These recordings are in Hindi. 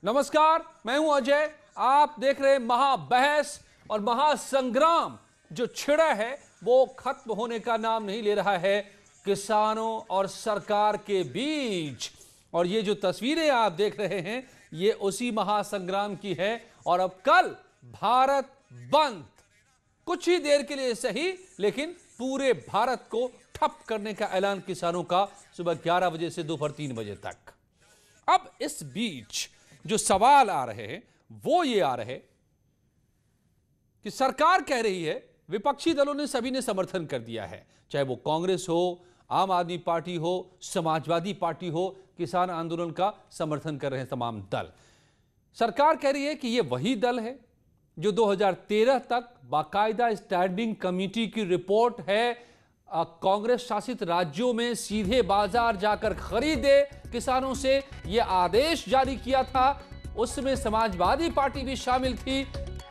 नमस्कार, मैं हूं अजय। आप देख रहे हैं महाबहस और महासंग्राम जो छिड़ा है वो खत्म होने का नाम नहीं ले रहा है किसानों और सरकार के बीच। और ये जो तस्वीरें आप देख रहे हैं ये उसी महासंग्राम की है। और अब कल भारत बंद, कुछ ही देर के लिए सही लेकिन पूरे भारत को ठप करने का ऐलान किसानों का सुबह 11 बजे से दोपहर 3 बजे तक। अब इस बीच जो सवाल आ रहे हैं वो ये आ रहे कि सरकार कह रही है, विपक्षी दलों ने सभी ने समर्थन कर दिया है, चाहे वो कांग्रेस हो, आम आदमी पार्टी हो, समाजवादी पार्टी हो, किसान आंदोलन का समर्थन कर रहे हैं तमाम दल। सरकार कह रही है कि ये वही दल है जो 2013 तक बाकायदा स्टैंडिंग कमेटी की रिपोर्ट है कांग्रेस शासित राज्यों में सीधे बाजार जाकर खरीदे किसानों से यह आदेश जारी किया था। उसमें समाजवादी पार्टी भी शामिल थी।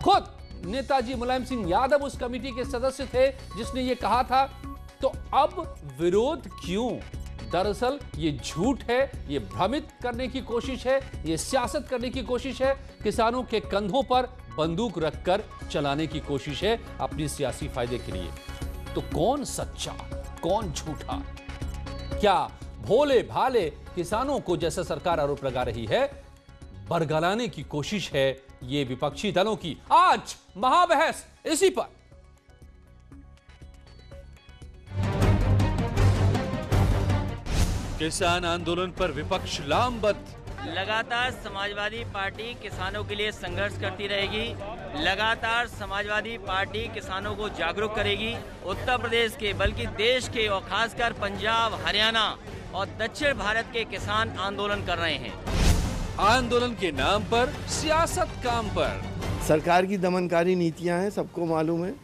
खुद नेताजी मुलायम सिंह यादव उस कमेटी के सदस्य थे जिसने यह कहा था। तो अब विरोध क्यों? दरअसल ये झूठ है, ये भ्रमित करने की कोशिश है, ये सियासत करने की कोशिश है, किसानों के कंधों पर बंदूक रखकर चलाने की कोशिश है अपनी सियासी फायदे के लिए। तो कौन सच्चा, कौन झूठा? क्या भोले भाले किसानों को, जैसा सरकार आरोप लगा रही है, बरगलाने की कोशिश है ये विपक्षी दलों की? आज महाबहस इसी पर। किसान आंदोलन पर विपक्ष लामबंद। लगातार समाजवादी पार्टी किसानों के लिए संघर्ष करती रहेगी। लगातार समाजवादी पार्टी किसानों को जागरूक करेगी। उत्तर प्रदेश के बल्कि देश के और खासकर पंजाब, हरियाणा और दक्षिण भारत के किसान आंदोलन कर रहे हैं। आंदोलन के नाम पर सियासत काम पर। सरकार की दमनकारी नीतियां हैं, सबको मालूम है।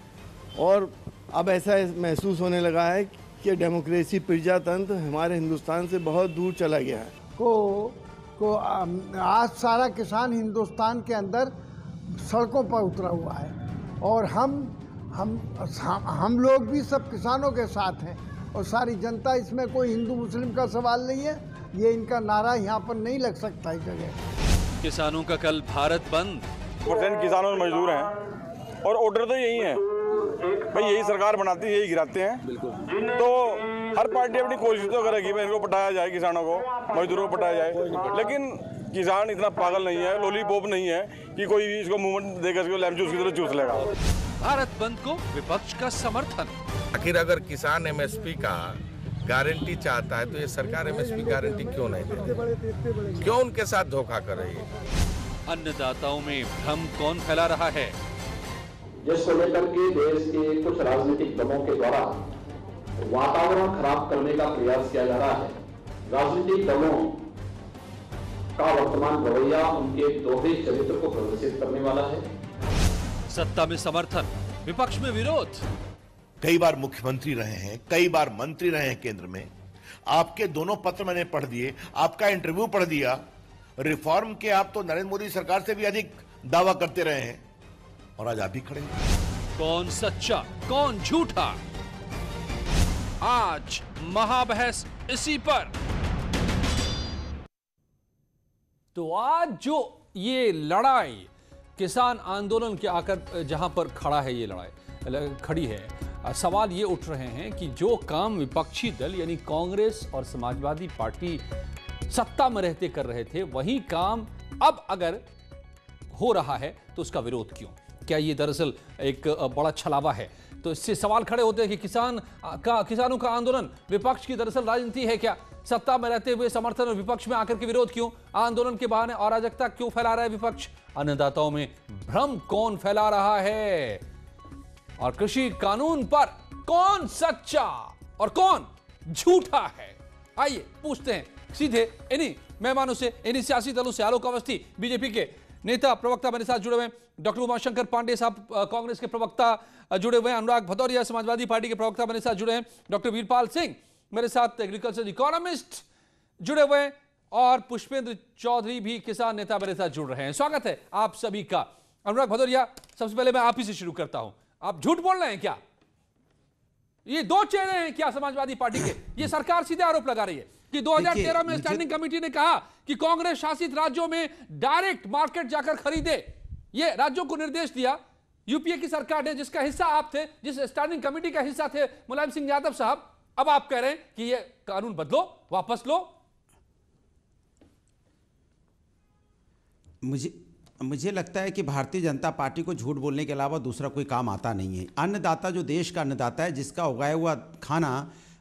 और अब ऐसा महसूस होने लगा है कि डेमोक्रेसी प्रजातंत्र हमारे हिंदुस्तान से बहुत दूर चला गया है। आज सारा किसान हिंदुस्तान के अंदर सड़कों पर उतरा हुआ है और हम लोग भी सब किसानों के साथ हैं और सारी जनता। इसमें कोई हिंदू मुस्लिम का सवाल नहीं है। ये इनका नारा यहाँ पर नहीं लग सकता इस जगह। किसानों का कल भारत बंद। % किसानों में मजदूर हैं और ऑर्डर तो यही है भाई, यही सरकार बनाती है, यही गिराते हैं। बिल्कुल। तो हर पार्टी अपनी कोशिश तो करेगी भाई इनको पटाया जाए, किसानों को, मजदूरों को पटाया जाए। लेकिन किसान इतना पागल नहीं है, लॉलीपॉप नहीं है कि कोई इसको मूवमेंट देकर इसको लेमन जूस की तरह चूस लेगा। भारत बंद को विपक्ष का समर्थन। आखिर अगर किसान MSP का गारंटी चाहता है तो ये सरकार MSP गारंटी क्यों नहीं देती? क्यों उनके साथ धोखा कर रही है? अन्नदाताओं में भ्रम कौन फैला रहा है? जिसको लेकर के देश के कुछ राजनीतिक दलों के द्वारा वातावरण खराब करने का प्रयास किया जा रहा है। राजनीतिक दलों का वर्तमान रवैया उनके दोहरे चरित्र को प्रदर्शित करने वाला है। सत्ता में समर्थन, विपक्ष में विरोध। कई बार मुख्यमंत्री रहे हैं, कई बार मंत्री रहे हैं केंद्र में। आपके दोनों पत्र मैंने पढ़ दिए, आपका इंटरव्यू पढ़ दिया। रिफॉर्म के आप तो नरेंद्र मोदी सरकार से भी अधिक दावा करते रहे हैं और आज आप भी खड़े हैं। कौन सच्चा, कौन झूठा? आज महाबहस इसी पर। तो आज जो ये लड़ाई किसान आंदोलन के आकर जहां पर खड़ा है, ये लड़ाई खड़ी है, सवाल ये उठ रहे हैं कि जो काम विपक्षी दल यानी कांग्रेस और समाजवादी पार्टी सत्ता में रहते कर रहे थे, वही काम अब अगर हो रहा है तो उसका विरोध क्यों? क्या ये दरअसल एक बड़ा छलावा है? तो इससे सवाल खड़े होते हैं कि किसानों का आंदोलन विपक्ष की दरअसल राजनीति है क्या? सत्ता में रहते हुए समर्थन और विपक्ष में आकर के विरोध क्यों? आंदोलन के बहाने अराजकता क्यों फैला रहा है विपक्ष? अन्नदाताओं में भ्रम कौन फैला रहा है? और कृषि कानून पर कौन सच्चा और कौन झूठा है? आइए पूछते हैं सीधे इन्हीं मेहमानों से, इन्हीं सियासी दलों से। आलोक अवस्थी बीजेपी के नेता प्रवक्ता मेरे साथ जुड़े हुए हैं, डॉक्टर उमाशंकर पांडे साहब कांग्रेस के प्रवक्ता जुड़े हुए हैं, अनुराग भदौरिया समाजवादी पार्टी के प्रवक्ता मेरे साथ जुड़े हैं, डॉक्टर वीरपाल सिंह मेरे साथ एग्रीकल्चर इकोनॉमिस्ट जुड़े हुए हैं, और पुष्पेंद्र चौधरी भी किसान नेता मेरे साथ जुड़ रहे हैं। स्वागत है आप सभी का। अनुराग भदौरिया, सबसे पहले मैं आप ही से शुरू करता हूं। आप झूठ बोल रहे हैं क्या? ये दो चेहरे हैं क्या समाजवादी पार्टी के? ये सरकार सीधे आरोप लगा रही है कि 2013 में स्टैंडिंग कमेटी ने कहा कि कांग्रेस शासित राज्यों में डायरेक्ट मार्केट जाकर खरीदे, ये राज्यों को निर्देश दिया यूपीए की सरकार ने, जिसका हिस्सा आप थे, जिस स्टैंडिंग कमेटी का हिस्सा थे मुलायम सिंह यादव साहब। अब आप कह रहे हैं कि ये कानून बदलो, वापस लो। मुझे लगता है कि भारतीय जनता पार्टी को झूठ बोलने के अलावा दूसरा कोई काम आता नहीं है। अन्नदाता जो देश का अन्नदाता है, जिसका उगाया हुआ खाना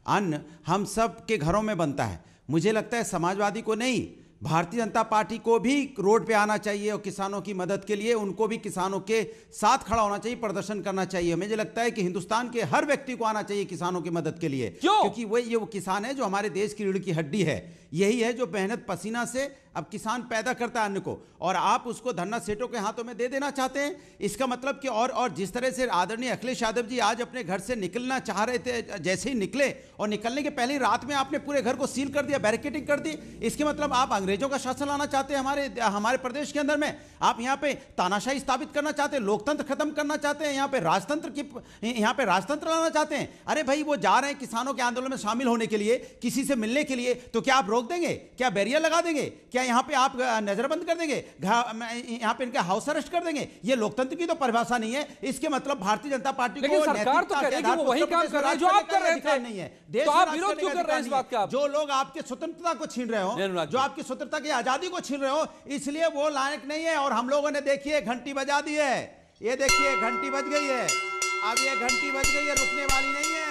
अन्न हम सब के घरों में बनता है, मुझे लगता है समाजवादी को नहीं, भारतीय जनता पार्टी को भी रोड पे आना चाहिए और किसानों की मदद के लिए उनको भी किसानों के साथ खड़ा होना चाहिए, प्रदर्शन करना चाहिए। मुझे लगता है कि हिंदुस्तान के हर व्यक्ति को आना चाहिए किसानों की मदद के लिए, क्योंकि वो किसान है जो हमारे देश की रीढ़ की हड्डी है। यही है जो मेहनत पसीना से अब किसान पैदा करता है अन्न को, और आप उसको धन्ना सेठों के हाथों में दे देना चाहते हैं। इसका मतलब कि और जिस तरह से आदरणीय अखिलेश यादव जी आज अपने घर से निकलना चाह रहे थे, जैसे ही निकले और निकलने के पहले रात में आपने पूरे घर को सील कर दिया, बैरिकेडिंग कर दी। इसके मतलब आप अंग्रेजों का शासन लाना चाहते हैं हमारे प्रदेश के अंदर में। आप यहाँ पे तानाशाही स्थापित करना चाहते हैं, लोकतंत्र खत्म करना चाहते हैं, यहाँ पे राजतंत्र लाना चाहते हैं। अरे भाई, वो जा रहे हैं किसानों के आंदोलन में शामिल होने के लिए, किसी से मिलने के लिए, तो क्या आप रोक देंगे? क्या बैरियर लगा देंगे? क्या यहाँ पे आप नजरबंद कर देंगे? यहाँ पे इनके हाउस अरेस्ट कर देंगे? ये लोकतंत्र की तो परिभाषा नहीं है। इसके मतलब भारतीय जनता पार्टी को सरकार तो कह रही है कि वो वही काम कर रहा है जो आप कर रहे थे, नहीं है। तो आप विरोध क्यों कर रहे हैं इस बात का? जो लोग आपके स्वतंत्रता को छीन रहे हो, जो आपकी स्वतंत्रता की आजादी को छीन रहे हो, इसलिए वो लायक नहीं है। और हम लोगों ने देखिए घंटी बजा दी है, ये देखिए घंटी बज गई है। अब ये घंटी बज गई है, रुकने वाली नहीं है।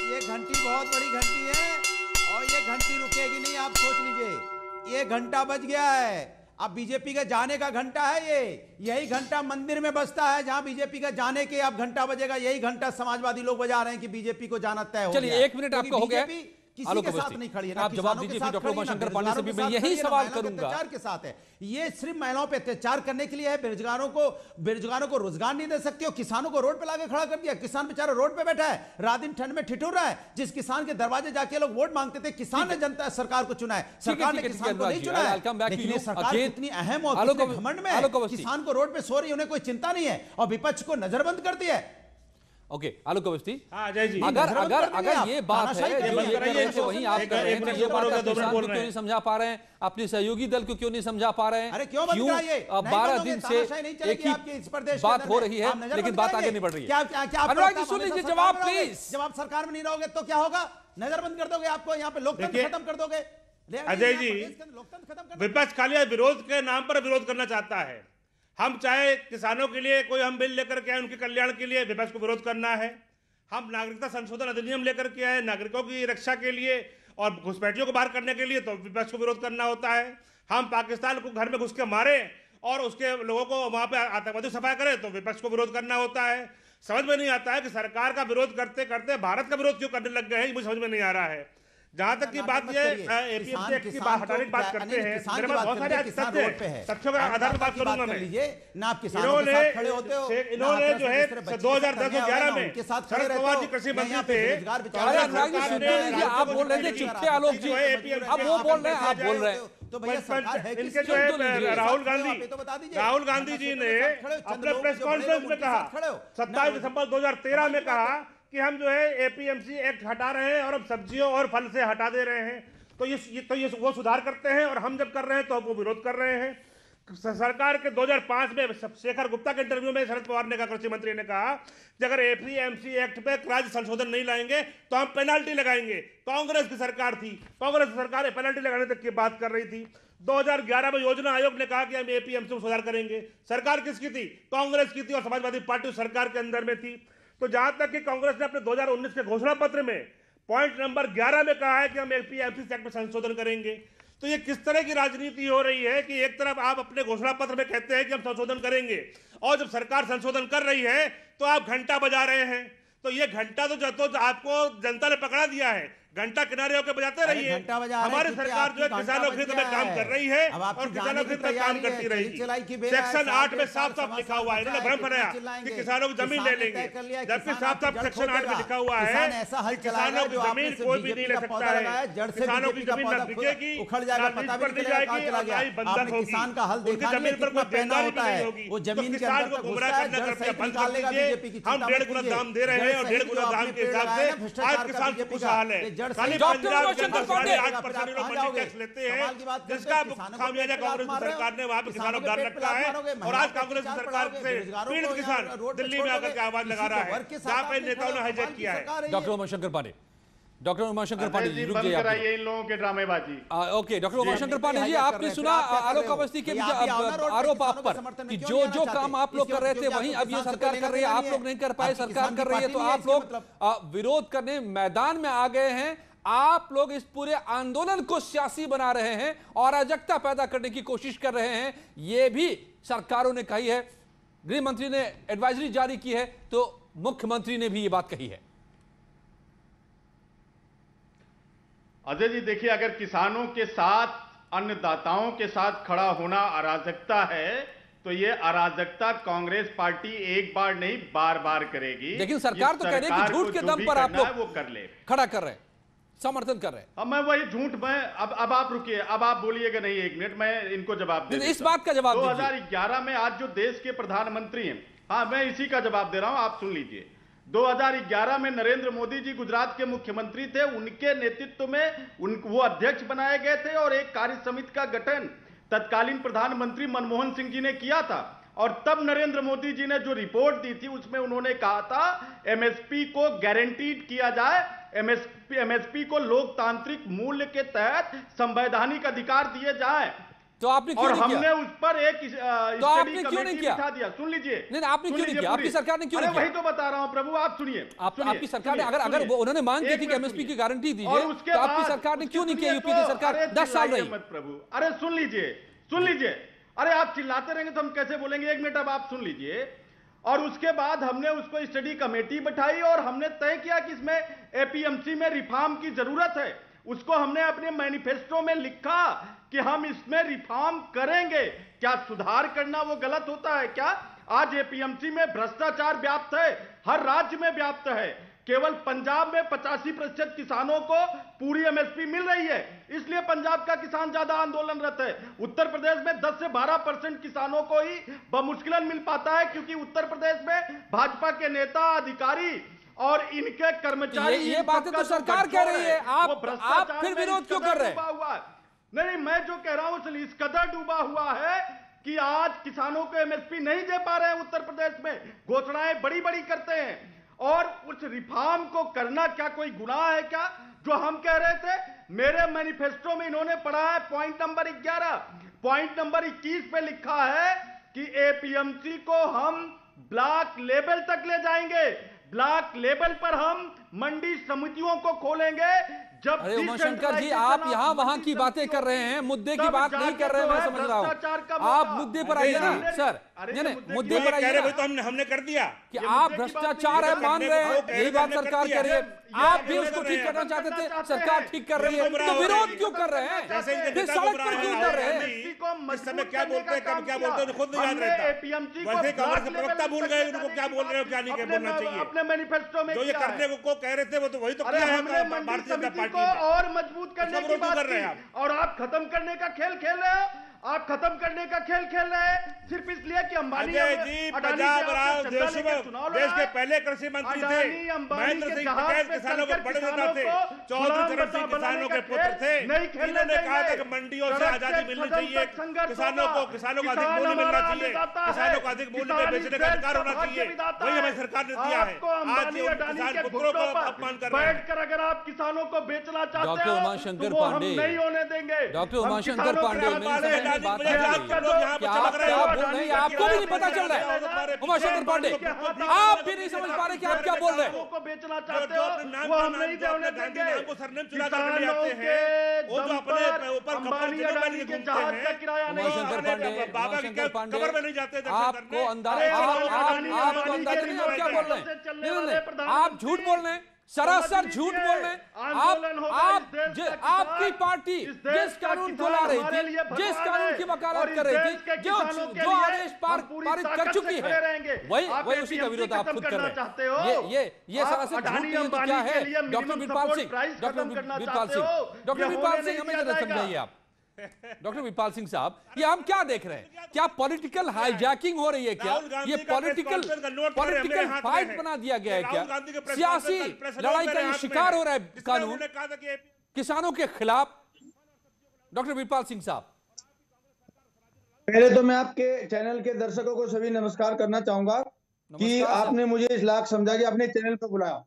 ये घंटी बहुत बड़ी घंटी है और ये घंटी रुकेगी नहीं, आप सोच लीजिए। ये घंटा बज गया है, अब बीजेपी का जाने का घंटा है। यही घंटा मंदिर में बजता है जहां बीजेपी का जाने के अब घंटा बजेगा। यही घंटा समाजवादी लोग बजा रहे हैं कि बीजेपी को जाना तय हो गया। चलिए 1 मिनट आपका हो गया, किसी के साथ नहीं खड़ी है, आप जवाब दीजिए। डॉक्टर उमाशंकर पांडे से भी मैं यही सवाल करूंगा। के साथ है, ये सिर्फ महिलाओं पे अत्याचार करने के लिए है। बेरोजगारों को रोजगार नहीं दे सकते हो, किसानों को रोड पे लाके खड़ा कर दिया। किसान बेचारा रोड पे बैठा है, रात दिन ठंड में ठिठुर रहा है। जिस किसान के दरवाजे जाके लोग वोट मांगते थे, किसान ने जनता सरकार को चुना है, सरकार ने किसान को नहीं चुना है। लेकिन ये सरकार इतनी अहम और घमंड में है, किसान को रोड पे सो रही है, उन्हें कोई चिंता नहीं है और विपक्ष को नजरबंद करती है। ओके, आलोक अवस्थी, जी, अगर ये बात है जो ये कर रहे थे वहीं आप कर रहे हैं, तो ये बात आप किसान को क्यों नहीं समझा पा रहे हैं? अपने सहयोगी दल को क्यों नहीं समझा पा रहे हैं? अरे क्यों 12 दिन से एक ही बात हो रही है, लेकिन बात आगे नहीं बढ़ रही है। अनुराग जी सुन लीजिए जवाब प्लीज। जब आप सरकार में नहीं रहोगे तो क्या होगा? नजरबंद कर दोगे, आपको यहाँ पे लोकतंत्र खत्म कर दोगे। अजय जी, विपक्ष खाली विरोध के नाम पर विरोध करना चाहता है। हम चाहे किसानों के लिए कोई हम बिल लेकर के आए, उनके कल्याण के लिए विपक्ष को विरोध करना है। हम नागरिकता संशोधन अधिनियम लेकर के आए नागरिकों की रक्षा के लिए और घुसपैठियों को बाहर करने के लिए, तो विपक्ष को विरोध करना होता है। हम पाकिस्तान को घर में घुस के मारे और उसके लोगों को वहां पे आतंकवादी सफाया करें, तो विपक्ष को विरोध करना होता है। समझ में नहीं आता है कि सरकार का विरोध करते करते भारत का विरोध क्यों करने लग गए हैं, मुझे समझ में नहीं आ रहा है। जहां तक की बात ये एपीएमसी एक्ट की हटाने की बात करते हैं, मेरे पास बहुत सारे तथ्यों के आधार पर बात करूंगा मैं। इन्होंने जो है 2010-11 में शरद पवार जी कृषि मंत्री थे, आप बोल रहे थे चुपके आलोक जी, अब वो बोल रहे हैं, आप बोल रहे हैं। तो इनके जो है राहुल गांधी जी ने अपने प्रेस कॉन्फ्रेंस में कहा 27 दिसंबर 2013 में कहा कि हम जो है एपीएमसी एक्ट हटा रहे हैं और अब सब्जियों और फल से हटा दे रहे हैं। तो ये वो सुधार करते हैं और हम जब कर रहे हैं तो वो विरोध कर रहे हैं। सरकार के 2005 में शेखर गुप्ता के इंटरव्यू में शरद पवार ने कहा, कृषि मंत्री ने कहा कि अगर एपीएमसी एक्ट पे राज्य संशोधन नहीं लाएंगे तो हम पेनाल्टी लगाएंगे। कांग्रेस की सरकार थी, कांग्रेस की सरकार पेनाल्टी लगाने तक की बात कर रही थी। 2011 में योजना आयोग ने कहा कि हम एपीएमसी में सुधार करेंगे। सरकार किसकी थी? कांग्रेस की थी और समाजवादी पार्टी सरकार के अंदर में थी। तो जहां तक कि कांग्रेस ने अपने 2019 के घोषणा पत्र में पॉइंट नंबर 11 में कहा है कि हम एपीएमसी एक्ट में संशोधन करेंगे, तो ये किस तरह की राजनीति हो रही है कि एक तरफ आप अपने घोषणा पत्र में कहते हैं कि हम संशोधन करेंगे और जब सरकार संशोधन कर रही है तो आप घंटा बजा रहे हैं। तो ये घंटा तो आपको जनता ने पकड़ा दिया है, घंटा किनारे होकर बजाते रहिए। हमारी सरकार जो है किसानों के हित में काम कर रही है और किसानों के हित में काम करती रहेगी। सेक्शन 8 में साफ साफ लिखा हुआ है, इन्होंने भ्रम फैलाया कि किसानों की जमीन ले लेंगे, जबकि साफ साफ सेक्शन 8 में लिखा हुआ है किसानों की जमीन कोई भी नहीं ले सकता है। किसानों की जमीन न बिकेगी, न पर दी जाएगी, न बंधक होगी, उनकी जमीन पर कोई देनदारी भी नहीं होगी। तो किसान को गुमराह करना कृपया बंद कर दीजिए। हम 1.5 गुना दाम दे रहे हैं और 1.5 गुना दाम के हिसाब से आज किसान खुशहाल है। जड़ से खाली डॉक्टर पंजाब के उमाशंकर अंदर पांडे 8% लोग मंडी टैक्स लेते हैं, जिसका खामियाजा कांग्रेस की सरकार ने वहां पे किसानों को डाल रखा है। और आज कांग्रेस की सरकार से पीड़ित किसान दिल्ली में आकर के आवाज लगा रहा है, जहां पे नेताओं ने हाईजैक किया है। डॉक्टर उमाशंकर पांडे, डॉक्टर उमाशंकर पांडे जी, रुक जाइए आप। इन लोगों के ड्रामेबाजी। ओके डॉक्टर उमाशंकर पांडे जी, आपने सुना आलोक अवस्थी के आरोप आप पर कि जो काम आप लोग कर रहे थे वहीं अब ये सरकार कर रही है, आप लोग नहीं कर पाए, सरकार कर रही है, तो आप लोग विरोध करने मैदान में आ गए हैं। आप लोग इस पूरे आंदोलन को सियासी बना रहे हैं और अराजकता पैदा करने की कोशिश कर रहे हैं, ये भी सरकारों ने कही है। गृह मंत्री ने एडवाइजरी जारी की है तो मुख्यमंत्री ने भी ये बात कही है। अजय जी देखिए, अगर किसानों के साथ, अन्नदाताओं के साथ खड़ा होना अराजकता है तो ये अराजकता कांग्रेस पार्टी एक बार नहीं बार बार करेगी। लेकिन सरकार तो कह रही है कि झूठ के दम पर आप लोग वो कर ले, खड़ा कर रहे हैं, समर्थन कर रहे हैं। अब मैं वही झूठ में अब आप रुकिए, अब आप बोलिएगा नहीं, एक मिनट मैं इनको जवाब दे, इस बात का जवाब 2011 में आज जो देश के प्रधानमंत्री हैं, हाँ मैं इसी का जवाब दे रहा हूं, आप सुन लीजिए। 2011 में नरेंद्र मोदी जी गुजरात के मुख्यमंत्री थे, उनके नेतृत्व में वो अध्यक्ष बनाए गए थे और एक कार्य समिति का गठन तत्कालीन प्रधानमंत्री मनमोहन सिंह जी ने किया था। और तब नरेंद्र मोदी जी ने जो रिपोर्ट दी थी उसमें उन्होंने कहा था एमएसपी को गारंटीड किया जाए, एमएसपी को लोकतांत्रिक मूल्य के तहत संवैधानिक अधिकार दिए जाए। तो आपने क्यों और नहीं हमने किया? उस पर एक तो आपने क्यों नहीं किया? बिठा दिया। सुन लीजिए, नहीं आपने क्यों नहीं किया? आपकी सरकार ने क्यों नहीं किया? वही तो बता रहा हूं प्रभु, आप सुनिए। आपकी सरकार ने अगर वो उन्होंने मांग की थी कि एमएसपी की गारंटी दीजिए तो आपकी सरकार ने क्यों नहीं किया? यूपी की सरकार 10 साल रही। मत प्रभु, अरे सुन लीजिए, अरे आप चिल्लाते रहेंगे तो हम कैसे बोलेंगे? एक मिनट अब आप सुन लीजिए। और उसके बाद हमने उसको स्टडी कमेटी बैठाई और हमने तय किया कि इसमें एपीएमसी में रिफॉर्म की जरूरत है। उसको हमने अपने मैनिफेस्टो में लिखा कि हम इसमें रिफॉर्म करेंगे। क्या सुधार करना वो गलत होता है क्या? आज एपीएमसी में भ्रष्टाचार व्याप्त है, हर राज्य में व्याप्त है। केवल पंजाब में 85% किसानों को पूरी एमएसपी मिल रही है, इसलिए पंजाब का किसान ज्यादा आंदोलनरत है। उत्तर प्रदेश में 10 से 12% किसानों को ही बमुश्किलन मिल पाता है, क्योंकि उत्तर प्रदेश में भाजपा के नेता, अधिकारी और इनके कर्मचारी, ये बातें तो सरकार कह रही है, आप फिर विरोध क्यों कर रहे हैं? नहीं, मैं जो कह रहा हूं इस कदर डूबा हुआ है कि आज किसानों को एमएसपी नहीं दे पा रहे हैं। उत्तर प्रदेश में घोषणाएं बड़ी बड़ी करते हैं और उस रिफॉर्म को करना क्या कोई गुनाह है क्या? जो हम कह रहे थे, मेरे मैनिफेस्टो में इन्होंने पढ़ा है पॉइंट नंबर 11, पॉइंट नंबर 21 पे लिखा है कि एपीएमसी को हम ब्लॉक लेवल तक ले जाएंगे, ब्लॉक लेवल पर हम मंडी समितियों को खोलेंगे। जब अरे उमाशंकर जी, आप यहाँ वहां की बातें कर रहे हैं, मुद्दे की बात नहीं कर रहे हैं। मैं समझ रहा हूँ, आप मुद्दे पर आइए ना सर। मुद्दे पर आइए। तो हमने कर दिया कि आप भ्रष्टाचार है मान रहे हैं, यही बात सरकार कह रही है। आप भी उसको ठीक करना चाहते थे, सरकार ठीक कर रही है, तो विरोध क्यों कर रहे हैं? फिर सड़क पर क्यों उतर रहे हैं? इस समय क्या बोलते हैं, कब क्या बोलते हैं, खुद नहीं याद रहता। वैसे कांग्रेस के प्रवक्ता भूल गए उनको क्या बोल रहे हो, क्या नहीं बोलना चाहिए। अपने मैनिफेस्टो में जो ये करने को कह रहे थे वो तो वही तो किया है भारतीय जनता पार्टी ने। और मजबूत करने की बात की, और आप खत्म करने का खेल खेल रहे हो। आप खत्म करने का खेल खेल रहे हैं सिर्फ इसलिए कि अंबानी जी पंजाब राव देश के पहले कृषि मंत्री थे, महेंद्र सिंह पटेल किसानों को बड़े नेता थे, चौधरी चरण सिंह किसानों के पुत्र थे। इन्होंने कहा था कि मंडियों से आजादी मिलनी चाहिए, किसानों को अधिक मूल्य मिलना चाहिए, किसानों को अधिक मूल्य में बेचने का अधिकार होना चाहिए। वही हमें सरकार ने दिया है। आज ये किसान पुत्रों को अपमान कर रहे हैं। बैठकर अगर आप किसानों को बेचना चाहते हो डॉक्टर उमाशंकर तो वो हम पांडे नहीं होने देंगे। डॉक्टर उमाशंकर पांडे आपको भी नहीं पता चल रहा है। उमाशंकर पांडे, आप भी नहीं समझ पा रहे कि आप क्या बोल रहे हैं। को बेचना चाहते हो वो हम नहीं देने देंगे। वो जो अपने ऊपर अंबानी अडानी के जहाज का किराया नहीं। उमाशंकर पांडे, कबर में नहीं जाते। आपको अंदाजा नहीं, आप क्या बोल रहे हैं? आप झूठ बोल रहे हैं, सरासर झूठ बोल रहे हैं। आपकी पार्टी जिस कानून को ला रही थी, जिस कानून की वकालत कर रही थी, जो आदेश पारित कर चुकी है, वही उसी का विरोध आप खुद कर रहे हैं। ये सरासर झूठ नहीं है तो क्या है? डॉक्टर वीरपाल सिंह, हमें जरा समझाइए आप। डॉक्टर वीरपाल सिंह साहब, ये हम क्या देख रहे हैं? क्या पॉलिटिकल हाईजैकिंग हो रही है? क्या ये पॉलिटिकल फाइट बना दिया गया है? क्या सियासी लड़ाई का ये शिकार हो रहा है कानून किसानों के खिलाफ? डॉक्टर वीरपाल सिंह साहब, पहले तो मैं आपके चैनल के दर्शकों को सभी नमस्कार करना चाहूंगा कि आपने मुझे इस लायक समझा कि अपने चैनल पर बुलाया।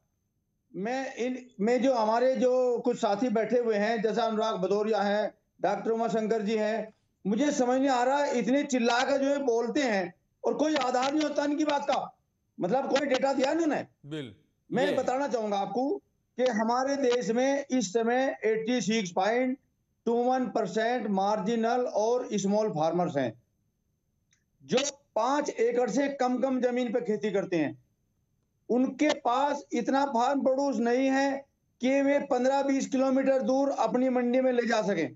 मैं जो हमारे जो कुछ साथी बैठे हुए हैं, जैसा अनुराग भदौरिया हैं, डॉक्टर उमाशंकर जी हैं, मुझे समझ नहीं आ रहा इतने चिल्ला कर जो है बोलते हैं और कोई आधार नहीं होता इनकी बात का, मतलब कोई डेटा दिया इन्होंने। मैं बताना चाहूंगा आपको कि हमारे देश में इस समय 86.21% मार्जिनल और स्मॉल फार्मर्स हैं जो 5 एकड़ से कम जमीन पर खेती करते हैं। उनके पास इतना फार्म प्रोड्यूस नहीं है कि वे 15-20 किलोमीटर दूर अपनी मंडी में ले जा सकें,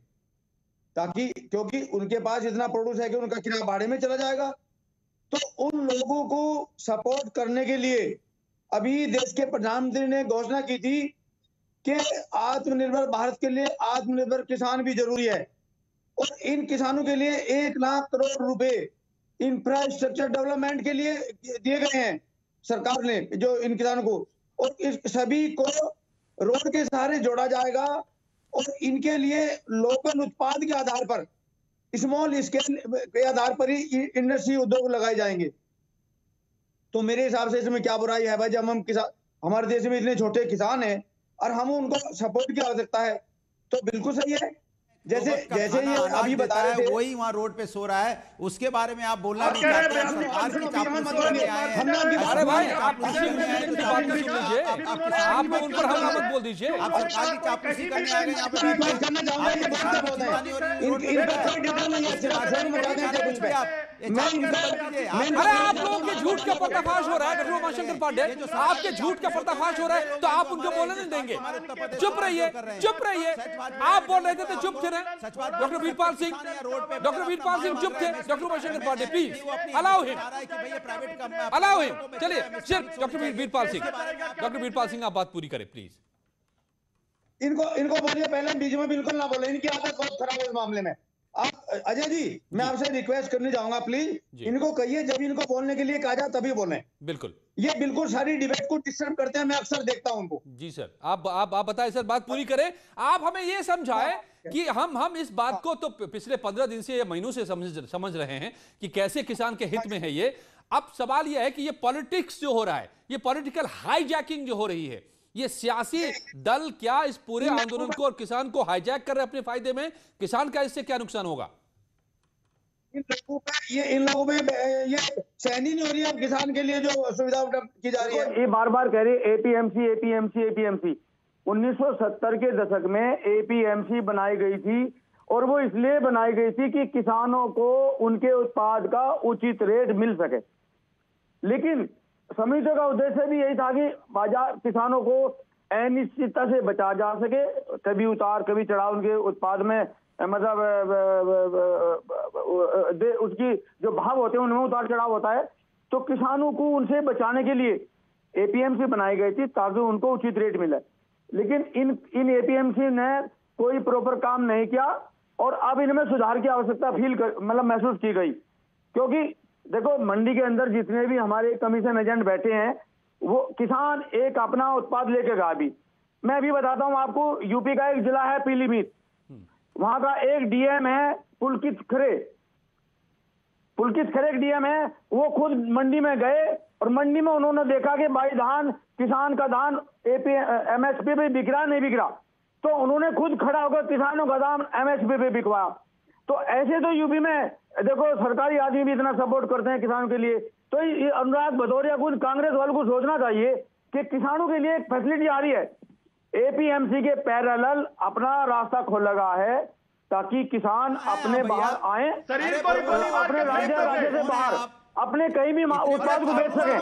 ताकि क्योंकि उनके पास इतना प्रोड्यूस है कि उनका किराया भाड़े में चला जाएगा। तो उन लोगों को सपोर्ट करने के लिए अभी देश के प्रधानमंत्री ने घोषणा की थी कि आत्मनिर्भर भारत के लिए आत्मनिर्भर किसान भी जरूरी है, और इन किसानों के लिए 1 लाख करोड़ रुपए इंफ्रास्ट्रक्चर डेवलपमेंट के लिए दिए गए हैं सरकार ने, जो इन किसानों को, और इस सभी को रोड के सहारे जोड़ा जाएगा और इनके लिए लोकल उत्पाद के आधार पर, स्मॉल स्केल के आधार पर ही इंडस्ट्री उद्योग लगाए जाएंगे। तो मेरे हिसाब से इसमें क्या बुराई है भाई? जब हम किसान, हमारे देश में इतने छोटे किसान हैं और हम उनको सपोर्ट की आवश्यकता है, तो बिल्कुल सही है। जैसे ये अभी बता रहे थे, वही वहाँ रोड पे सो रहा है, उसके बारे में आप बोलना नहीं चाहते। अरे भाई, आप उन पर हमला मत बोल दीजिए। आप सरकार की चापलूसी करने आ गए यहाँ अरे आप लोगों के झूठ का पर्दाफाश हो रहा है। डॉक्टर उमाशंकर पांडे, आपके झूठ का पर्दाफाश हो रहा है, तो आप उनको बोलने नहीं देंगे? चुप रहिए, चुप रहिए। आप बोल रहे थे तो चुप थे। डॉक्टर वीरपाल सिंह चुप थे। Doctor Umashankar Pandey, please allow him. चलिए, सिर्फ डॉक्टर वीरपाल सिंह आप बात पूरी करें प्लीज। इनको बोलिए पहले, बीच में बिल्कुल ना बोले, इनकी आदत बहुत खराब है इस मामले में। आप अजय जी, मैं आपसे रिक्वेस्ट करने जाऊंगा, प्लीज इनको कहिए जब इनको बोलने के लिए कहा जाए तभी बोलें। बिल्कुल, ये बिल्कुल सारी डिबेट को डिस्टर्ब करते हैं, मैं अक्सर देखता हूं उनको। जी सर, आप बताएं सर, बात पूरी करें। आप हमें ये समझाएं कि हम इस बात को तो पिछले 15 दिन से या महीनों से समझ रहे हैं कि कैसे किसान के हित में है ये। अब सवाल यह है कि ये पॉलिटिक्स जो हो रहा है, ये पॉलिटिकल हाईजैकिंग जो हो रही है, ये सियासी दल क्या इस पूरे आंदोलन को और किसान को हाईजैक कर रहे हैं अपने फायदे में? किसान का इससे क्या नुकसान होगा? इन लोगों में ये सहनी नहीं हो रही है किसान के लिए जो सुविधा की जा रही है। ये बार कह रही है एपीएमसी। 1970 के दशक में एपीएमसी बनाई गई थी, और वो इसलिए बनाई गई थी कि किसानों को उनके उत्पाद का उचित रेट मिल सके। लेकिन समितियों का उद्देश्य भी यही था कि बाजार किसानों को अनिश्चितता से बचा जा सके, कभी उतार कभी चढ़ाव उनके उत्पाद में, मतलब उसकी जो भाव होते हैं उनमें उतार चढ़ाव होता है। तो किसानों को उनसे बचाने के लिए एपीएमसी बनाई गई थी ताकि उनको उचित रेट मिले। लेकिन इन एपीएमसी ने कोई प्रॉपर काम नहीं किया, और अब इनमें सुधार की आवश्यकता महसूस की गई। क्योंकि देखो, मंडी के अंदर जितने भी हमारे कमीशन एजेंट बैठे हैं, वो किसान एक अपना उत्पाद लेके गया। अभी मैं अभी बताता हूं आपको, यूपी का एक जिला है पीलीभीत, वहां का एक डीएम है पुलकित खरे एक डीएम है। वो खुद मंडी में गए और मंडी में उन्होंने देखा कि भाई धान, किसान का धान एमएसपी पे बिक रहा नहीं बिक रहा, तो उन्होंने खुद खड़ा होकर किसानों का दाम एमएसपी पे बिकवाया। तो ऐसे तो यूपी में देखो सरकारी आदमी भी इतना सपोर्ट करते हैं किसानों के लिए। तो ये अनुराग भदौरिया को, कांग्रेस वालों को सोचना चाहिए कि किसानों के लिए एक फैसिलिटी आ रही है, एपीएमसी के पैरेलल अपना रास्ता खोला है ताकि किसान अपने बाहर आए, अपने राज्य से बाहर अपने कहीं भी उत्पाद को बेच सके,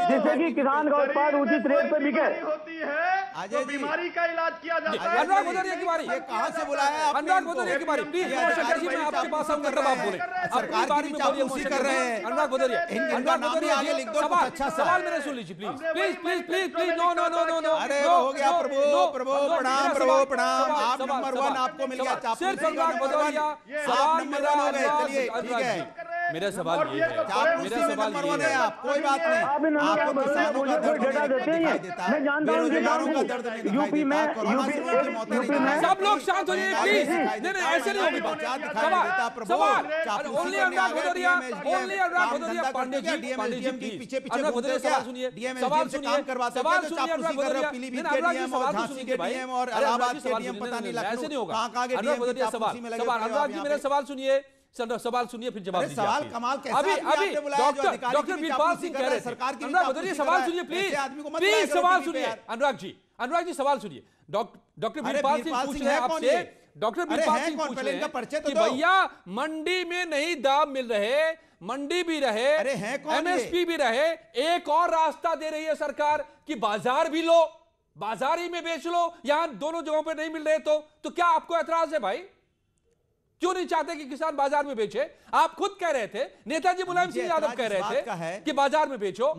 जिससे कि किसान का उत्पाद उचित रेट पर बिके। होती है तो बीमारी का इलाज किया जाता है। अनुराग भदौरिया की बारी, ये कहां से बुलाया आपने? अनुराग भदौरिया की बारी, प्लीज मोशेखर जी, मैं आपके पास आऊंगा तब आप बोले। सरकार बारी में बोलिए, चापलूसी कर रहे हैं। अनुराग भदौरिया, इनका नाम भी आगे लिख दो, सवाल अच्छा सवाल मेरे सुन लीजिए please please please please please. No no no no no, अरे हो गया प्रभु प्रभु प्रणाम, प्रभु प्रणाम, आप नंबर 1 आपको मिल गया। सिर्फ अनुराग भदौरिया, सवाल मेरा हो गए। चलिए ठीक है, मेरा सवाल ये है, चापलूसी में नंबर 1 है आप, कोई बात नहीं। आपको किसानों का दर्द दिखाई देता है, बेरोजगारों का दर्द नहीं दिखाई देता, कोरोना से लोगों की मौतें नहीं दिखाई देती। सब लोग शांत हो जाइए प्लीज। नहीं ऐसे नहीं होगी बात। सवाल ओनली अनुराग भदौरिया, ओनली अनुराग भदौरिया। पांडे जी पीछे अनुराग भदौरिया सवाल सुनिए, सवाल सुनिए, सवाल सुनिए अनुराग भदौरिया। पीलीभीत के डीएम और झांसी के डीएम और इलाहाबाद के डीएम, पता नहीं ऐसे नहीं होगा। कहां के अनुराग भदौरिया सवाल, अनुराग जी मेरा सवाल सुनिए, सवाल सुनिए फिर जवाब दीजिए। सवाल कमाल कैसा अभी डॉक्टर वीरपाल सिंह कह रहे थे, अनुराग भदौरिया सवाल सुनिए प्लीज प्लीज, सवाल सुनिए अनुराग जी सवाल सुनिए। डॉक्टर वीरपाल सिंह पूछ रहे हैं आपसे, डॉक्टर वीरपाल सिंह पूछ रहे हैं कि भैया मंडी में नहीं दाम मिल रहे, मंडी भी रहे, एमएसपी भी रहे, एक और रास्ता दे रही है सरकार कि बाजार भी लो, बाजार ही में बेच लो, यहां दोनों जगहों पे नहीं मिल रहे तो क्या आपको एतराज है भाई? क्यों नहीं चाहते कि किसान बाजार में बेचे? आप खुद कह रहे थे, नेताजी मुलायम सिंह यादव कह रहे थे कि बाजार में बेचो।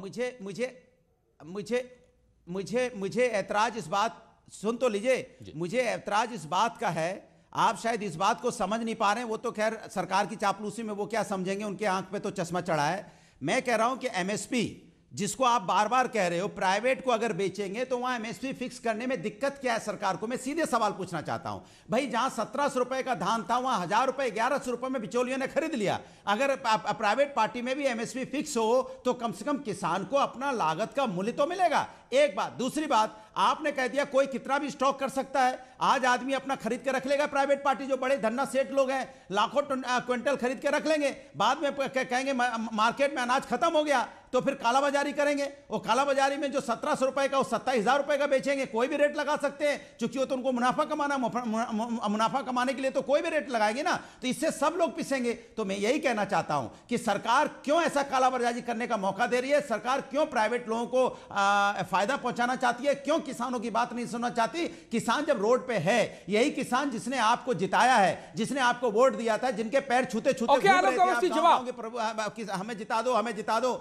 मुझे ऐतराज इस बात, सुन तो लीजिए, मुझे ऐतराज इस बात का है, आप शायद इस बात को समझ नहीं पा रहे हैं, वो तो खैर सरकार की चापलूसी में वो क्या समझेंगे, उनके आंख पे तो चश्मा चढ़ा है। मैं कह रहा हूं कि एमएसपी जिसको आप बार बार कह रहे हो, प्राइवेट को अगर बेचेंगे तो वहां एमएसपी फिक्स करने में दिक्कत क्या है सरकार को? मैं सीधे सवाल पूछना चाहता हूं भाई, जहां 1700 रुपए का धान था वहां 1000 रुपए 1100 रुपए में बिचौलियों ने खरीद लिया। अगर प्राइवेट पार्टी में भी एमएसपी फिक्स हो तो कम से कम किसान को अपना लागत का मूल्य तो मिलेगा। एक बात, दूसरी बात, आपने कह दिया कोई कितना भी स्टॉक कर सकता है। आज आदमी अपना खरीद के रख लेगा, प्राइवेट पार्टी जो बड़े धन्ना सेठ लोग हैं लाखों क्विंटल खरीद के रख लेंगे, बाद में कहेंगे मार्केट में अनाज खत्म हो गया तो फिर कालाबाजारी करेंगे। वो कालाबाजारी में जो 1700 रुपए का वो 27,000 रुपए का बेचेंगे, कोई भी रेट लगा सकते हैं, क्योंकि वो तो उनको मुनाफा कमाना, मुनाफा कमाने के लिए तो कोई भी रेट लगाएंगे ना, तो इससे सब लोग पिसेंगे। तो मैं यही कहना चाहता हूं कि सरकार क्यों ऐसा कालाबाजारी करने का मौका दे रही है, सरकार क्यों प्राइवेट लोगों को फायदा पहुंचाना चाहती है, क्यों किसानों की बात नहीं सुनना चाहती? किसान जब रोड पे है, यही किसान जिसने आपको जिताया है, जिसने आपको वोट दिया था, जिनके पैर छूते छूते हमें जिता दो, हमें जिता दो,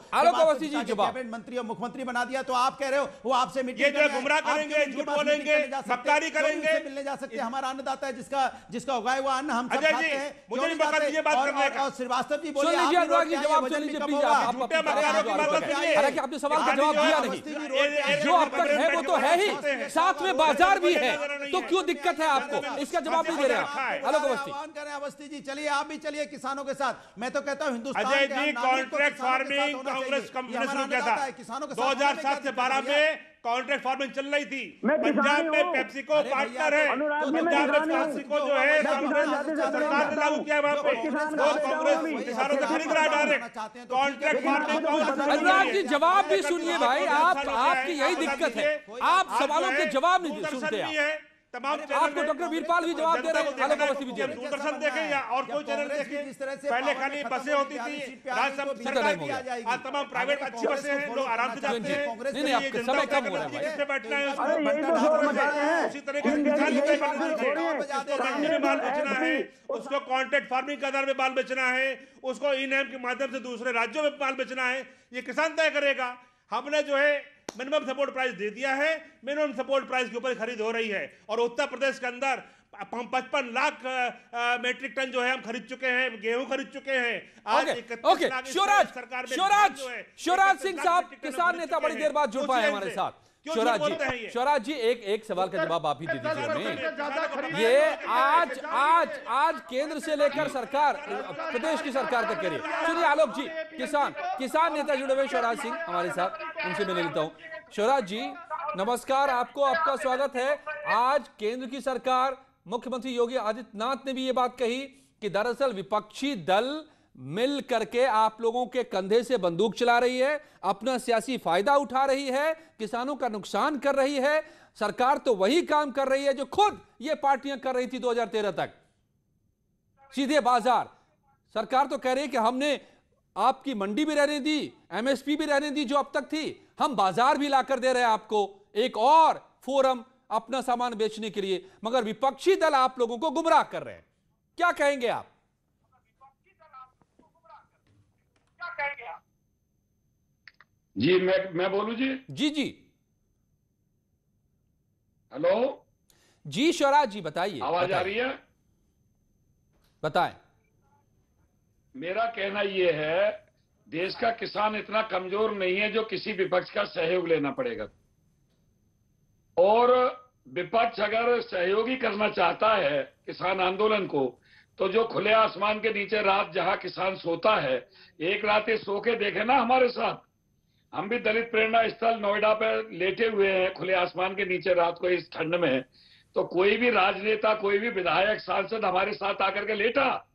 कैबिनेट मंत्री और मुख्यमंत्री बना दिया, तो आप कह रहे हो वो आपसे गुमराह करेंगे, झूठ बोलेंगे, मक्कारी करेंगे। मिलने जा सकते, हमारा अन्नदाता है जिसका उगाया हुआ अन्न हम सब खाते हैं। मुझे बात करने का। श्रीवास्तव जी बोलिए, आपने सवाल का जवाब दिया नहीं, जो अब तक है वो तो है ही, साथ में बाजार भी है, तो क्यों दिक्कत है आपको? इसका जवाब नहीं दे रहे हैं। अवस्थी जी, चलिए आप भी चलिए किसानों के साथ। मैं तो कहता हूं Hindustan Ajay ji, contract farming Congress company शुरू किया था 2007 से 12 में कॉन्ट्रैक्ट फार्मिंग चल रही थी। पंजाब में पेप्सिको पार्टनर है, पंजाब में पेप्सिको जो है सरकार ने लागू किया वहां पे, वो कांग्रेस किसानों से खरीद रहा है direct. Contract farming Anurag ji जवाब भी सुनिए भाई, आपकी यही दिक्कत है, आप सवालों के जवाब नहीं सुनते। तमाम आपको डॉक्टर वीरपाल भी जवाब दे रहे हैं, दूरदर्शन देखें या और कोई चैनल देखें, पहले खाली बसें होती थी, सरकार की, आज तमाम प्राइवेट अच्छी बसें हैं, लोग आराम से जाते हैं। नहीं आपका समय कम हो रहा है, किससे बैठना है, उसी तरीके से किसान मंडी में माल बेचना है, उसको कॉन्ट्रैक्ट फार्मिंग के आधार में माल बेचना है, उसको ई नैम के माध्यम से दूसरे राज्यों में माल बेचना है, ये किसान तय करेगा। हमने जो है मिनिमम सपोर्ट प्राइस दे दिया है, मिनिमम सपोर्ट प्राइस के ऊपर खरीद हो रही है, और उत्तर प्रदेश के अंदर 55 लाख मेट्रिक टन जो है हम खरीद चुके हैं, गेहूं खरीद चुके हैं। आज शिवराज सिंह साहब किसान नेता बड़ी देर बाद जुड़ पाए हमारे साथ। शिवराज जी एक सवाल का जवाब आप ही दे दीजिए हमें। ये आज केंद्र से लेकर सरकार, प्रदेश की सरकार तक करिए। सुनिए आलोक जी, किसान नेता जुड़े हुए शिवराज सिंह हमारे साथ, उनसे मैं लेता हूं। शिवराज जी नमस्कार, आपका स्वागत है। आज केंद्र की सरकार, मुख्यमंत्री योगी आदित्यनाथ ने भी ये बात कही कि दरअसल विपक्षी दल मिल करके आप लोगों के कंधे से बंदूक चला रही है, अपना सियासी फायदा उठा रही है, किसानों का नुकसान कर रही है। सरकार तो वही काम कर रही है जो खुद ये पार्टियां कर रही थी 2013 तक, सीधे बाजार। सरकार तो कह रही है कि हमने आपकी मंडी भी रहने दी, एमएसपी भी रहने दी जो अब तक थी, हम बाजार भी लाकर दे रहे हैं आपको एक और फोरम अपना सामान बेचने के लिए, मगर विपक्षी दल आप लोगों को गुमराह कर रहे हैं। क्या कहेंगे आप? जी मैं बोलूं जी? जी जी, हेलो जी शिवराज जी बताइए। आवाज आ रही है? बताएं। मेरा कहना यह है, देश का किसान इतना कमजोर नहीं है जो किसी विपक्ष का सहयोग लेना पड़ेगा, और विपक्ष अगर सहयोगी करना चाहता है किसान आंदोलन को, तो जो खुले आसमान के नीचे रात जहां किसान सोता है, एक रात ये सो के देखे ना हमारे साथ। हम भी दलित प्रेरणा स्थल नोएडा पे लेटे हुए हैं खुले आसमान के नीचे रात को इस ठंड में, तो कोई भी राजनेता, कोई भी विधायक, सांसद हमारे साथ आकर के लेटा,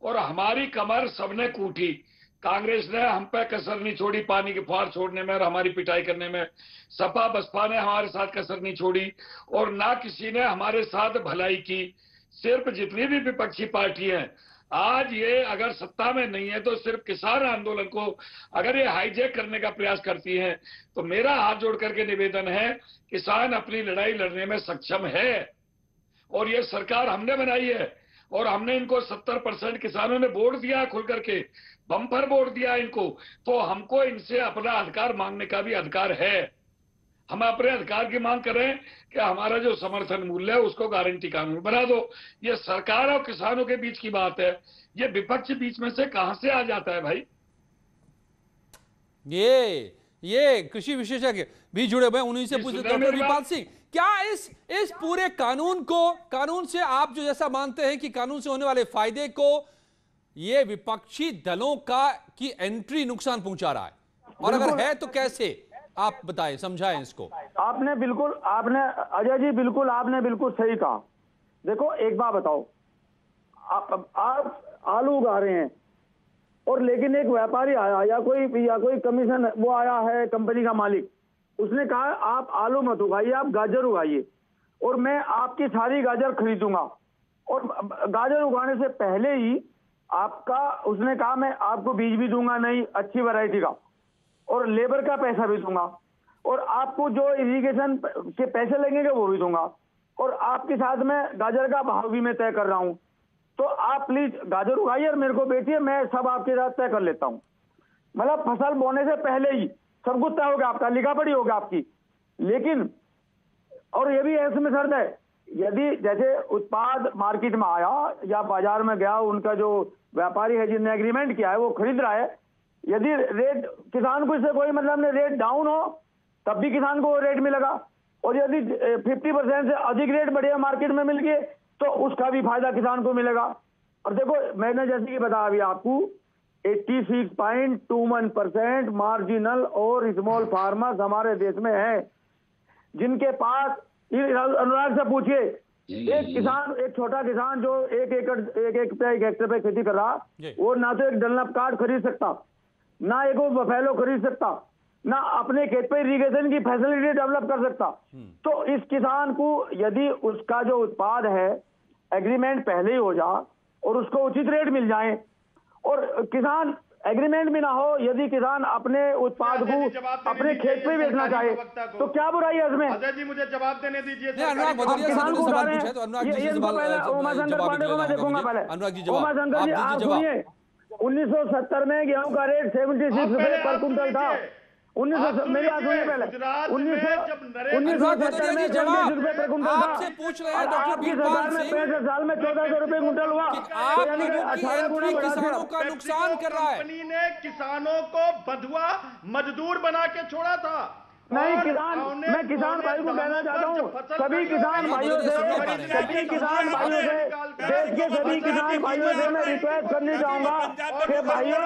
और हमारी कमर सबने कूटी। कांग्रेस ने हम पे कसर नहीं छोड़ी पानी की फुहार छोड़ने में और हमारी पिटाई करने में। सपा बसपा ने हमारे साथ कसर नहीं छोड़ी, और ना किसी ने हमारे साथ भलाई की। सिर्फ जितनी भी विपक्षी पार्टी हैं, आज ये अगर सत्ता में नहीं है तो सिर्फ किसान आंदोलन को अगर ये हाईजैक करने का प्रयास करती हैं, तो मेरा हाथ जोड़ करके निवेदन है, किसान अपनी लड़ाई लड़ने में सक्षम है, और ये सरकार हमने बनाई है, और हमने इनको 70% किसानों ने वोट दिया है खुल करके, बम्पर वोट दिया इनको, तो हमको इनसे अपना अधिकार मांगने का भी अधिकार है। हम अपने अधिकार की मांग करें कि हमारा जो समर्थन मूल्य है उसको गारंटी कानून बना दो। ये सरकार और किसानों के बीच की बात है, ये विपक्ष बीच में से कहां से आ जाता है भाई? ये कृषि विशेषज्ञ भी जुड़े हुए, उन्हीं से पूछते डॉक्टर वीरपाल सिंह, क्या इस पूरे कानून से आप जो जैसा मानते हैं कि कानून से होने वाले फायदे को ये विपक्षी दलों की एंट्री नुकसान पहुंचा रहा है, और अगर है तो कैसे? आप बताएं, समझाएं इसको। आपने अजय जी बिल्कुल सही कहा। देखो एक बात बताओ, आप आलू उगा रहे हैं, और लेकिन एक व्यापारी आया या कोई कमीशन वो आया है कंपनी का मालिक, उसने कहा आप आलू मत उगाइए, आप गाजर उगाइए, और मैं आपकी सारी गाजर खरीदूंगा। और गाजर उगाने से पहले ही उसने कहा मैं आपको बीज भी दूंगा नहीं अच्छी वैरायटी का, और लेबर का पैसा भी दूंगा, और आपको जो इरिगेशन के पैसे लगेंगे वो भी दूंगा, और आपके साथ में गाजर का भाव भी मैं तय कर रहा हूं, तो आप प्लीज गाजर उगाइए और मेरे को बेचिए, मैं सब आपके साथ तय कर लेता हूं। मतलब फसल बोने से पहले ही सब कुछ तय होगा, आपका लिखा पढ़ी होगा आपकी। लेकिन और ये भी इसमें शर्त है, यदि जैसे उत्पाद मार्केट में आया या बाजार में गया, उनका जो व्यापारी है जिसने एग्रीमेंट किया है वो खरीद रहा है, यदि रेट किसान को इससे कोई मतलब नहीं, रेट डाउन हो तब भी किसान को वो रेट मिलेगा, और यदि 50% से अधिक रेट बढ़िया मार्केट में मिल गए तो उसका भी फायदा किसान को मिलेगा। और देखो मैंने जैसे कि बताया अभी आपको, 86.21% मार्जिनल और स्मॉल फार्मर्स हमारे देश में है, जिनके पास, अनुराग से पूछिए, एक छोटा किसान जो एक हेक्टेयर पे खेती कर रहा, वो ना तो एक डनलप कार्ड खरीद सकता, ना एक वो बफेलो खरीद सकता, ना अपने खेत पे इरिगेशन की फैसिलिटी डेवलप कर सकता। तो इस किसान को यदि उसका जो उत्पाद है एग्रीमेंट पहले ही हो जाए और उसको उचित रेट मिल जाए, और किसान एग्रीमेंट भी ना हो, यदि किसान अपने उत्पाद को अपने खेत पे बेचना चाहे तो क्या बुराई है इसमें? अजय जी मुझे जवाब देने दीजिए। किसान को उठा रहे हैं, उमाशंकर पांडे को मैं देखूंगा पहले। उमाशंकर जी आप सुनिए, 1970 में गेहूं का रेट 76 रुपए पर कुंटल था। 1900 मेरी बात सुनिए पहले, 1970 में 76 रुपए पर कुंटल था। आपसे पूछ रहे हैं डॉक्टर वीरपाल सिंह, 65 साल में 1400 रुपए कुंटल हुआ। आप किसानों का नुकसान कर रहा है। कंपनी ने किसानों को बंधुआ मजदूर बना के छोड़ा था। नहीं, मैं किसान भाई को कहना चाहता हूँ, सभी किसान भाइयों से देश के सभी किसान भाइयों से मैं रिक्वेस्ट करनी चाहूंगा कि भाइयों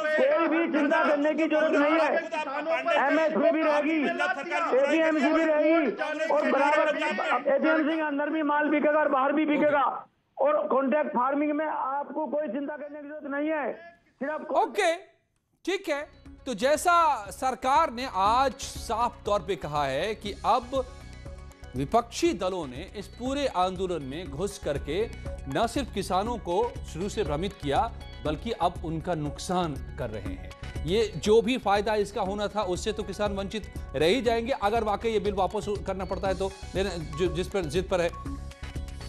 कोई भी चिंता करने की जरूरत नहीं है। एमएसपी भी रहेगी, एपीएमसी भी रहेगी, और बराबर एपीएमसी के अंदर भी माल बिकेगा और बाहर भी बिकेगा, और कॉन्ट्रैक्ट फार्मिंग में आपको कोई चिंता करने की जरूरत नहीं है। सिर्फ ओके, ठीक है। तो जैसा सरकार ने आज साफ तौर पे कहा है कि अब विपक्षी दलों ने इस पूरे आंदोलन में घुस करके न सिर्फ किसानों को शुरू से भ्रमित किया, बल्कि अब उनका नुकसान कर रहे हैं। ये जो भी फायदा इसका होना था उससे तो किसान वंचित रह ही जाएंगे अगर वाकई ये बिल वापस करना पड़ता है तो, जिस पर जिद पर है।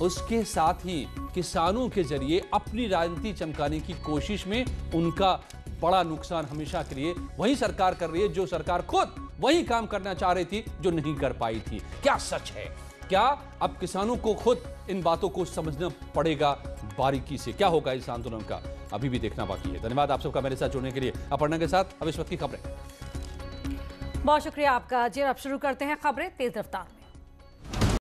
उसके साथ ही किसानों के जरिए अपनी राजनीति चमकाने की कोशिश में उनका बड़ा नुकसान हमेशा के लिए वही सरकार कर रही है, जो सरकार खुद वही काम करना चाह रही थी जो नहीं कर पाई थी। क्या सच है? क्या अब किसानों को खुद इन बातों को समझना पड़ेगा बारीकी से? क्या होगा इस आंदोलन का, अभी भी देखना बाकी है। धन्यवाद आप सबका मेरे साथ जुड़ने के लिए। अपर्णा के साथ अब इस वक्त की खबरें। बहुत शुक्रिया आपका। जी अब शुरू करते हैं खबरें तेज रफ्तार।